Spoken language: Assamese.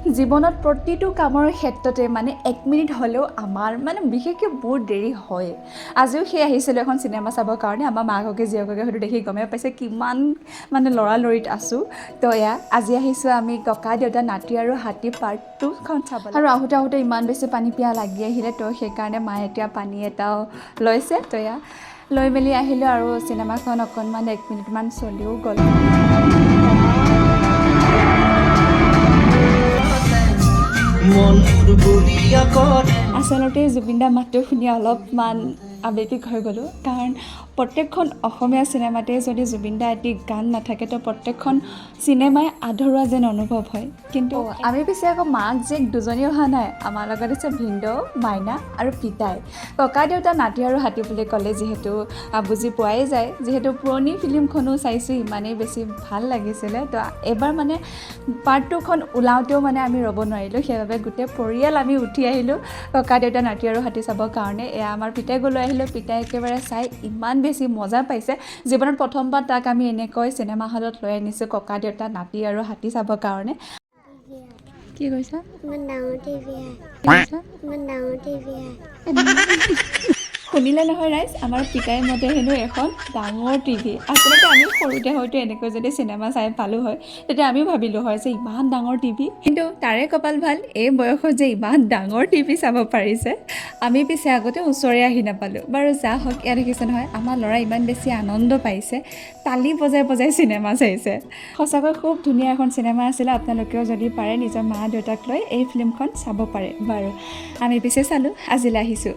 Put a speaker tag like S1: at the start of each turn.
S1: জীৱনত প্ৰতিটো কামৰ ক্ষেত্ৰতে মানে 1 মিনিট হ'লেও আমাৰ মানে বিশেষকৈ বহুত দেৰি হয়। আজিও সেই আহিছিলোঁ এখন চিনেমা চাবৰ কাৰণে, আমাৰ মাককে জীয়েককে হয়তো দেখি গমেই পাইছে কিমান মানে লৰালৰিত আছোঁ। তো এয়া আজি আহিছোঁ আমি ককা দেউতা নাতি আৰু হাতী পাৰ্ট 2খন চাবলৈ। আৰু আহোঁতে আহোঁতে ইমান বেছি পানী পিয়াহ লাগি আহিলে, তো সেইকাৰণে মায়ে এতিয়া পানী এটাও লৈছে। তো এয়া লৈ মেলি আহিলোঁ আৰু চিনেমাখন অকণমান 1 মিনিটমান চলিও গ'ল। আচলতে জুবিন দাৰ মাতটো শুনি অলপমান আৱেগিক হৈ গ'লোঁ, কাৰণ প্ৰত্যেকখন অসমীয়া চিনেমাতে যদি জুবিন দাৰ এটি গান নাথাকে তো প্ৰত্যেকখন চিনেমাই আধৰুৱা যেন অনুভৱ হয়। কিন্তু আমি পিছে আকৌ মাক জীয়েক দুজনী অহা নাই, আমাৰ লগত আছে ভিনদেউ, মাইনা আৰু পিতাই। ককা দেউতা নাতি আৰু হাতী বুলি ক'লে যিহেতু বুজি পোৱাই যায়, যিহেতু পুৰণি ফিল্মখনো চাইছোঁ, ইমানেই বেছি ভাল লাগিছিলে। তো এবাৰ মানে পাৰ্ট 2খন ওলাওঁতেও মানে আমি ৰ'ব নোৱাৰিলোঁ, সেইবাবে গোটেই পৰিয়াল আমি উঠি আহিলোঁ ককা দেউতা নাতি আৰু হাতী চাবৰ কাৰণে। এয়া আমাৰ পিতাইকো লৈ আহিলোঁ, পিতাই একেবাৰে চাই ইমান বেছি মজা পাইছে। জীৱনত প্ৰথমবাৰ তাক আমি এনেকৈ চিনেমা হলত লৈ আনিছোঁ ককা দেউতা নাতি আৰু হাতী চাবৰ কাৰণে। কি কৈছা?
S2: ইমান ডাঙৰ টিভি
S1: শুনিলে নহয় ৰাইজ, আমাৰ পিতাই মতে হেনো এখন ডাঙৰ টিভি। আচলতে আমি সৰুতে হয়তো এনেকৈ যদি চিনেমা চাই পালোঁ হয়, তেতিয়া আমিও ভাবিলোঁ হয় যে ইমান ডাঙৰ টিভি, কিন্তু তাৰে কপাল ভাল এই বয়সত যে ইমান ডাঙৰ টিভি চাব পাৰিছে। আমি পিছে আগতে ওচৰে আহি নাপালোঁ। বাৰু যা হওক, ইয়াত দেখিছে নহয় আমাৰ ল'ৰা ইমান বেছি আনন্দ পাইছে, তালি বজাই বজাই চিনেমা চাইছে। সঁচাকৈ খুব ধুনীয়া এখন চিনেমা আছিলে। আপোনালোকেও যদি পাৰে নিজৰ মা দেউতাক লৈ এই ফিল্মখন চাব পাৰে। বাৰু আমি পিছে চালোঁ, আজিলৈ আহিছোঁ।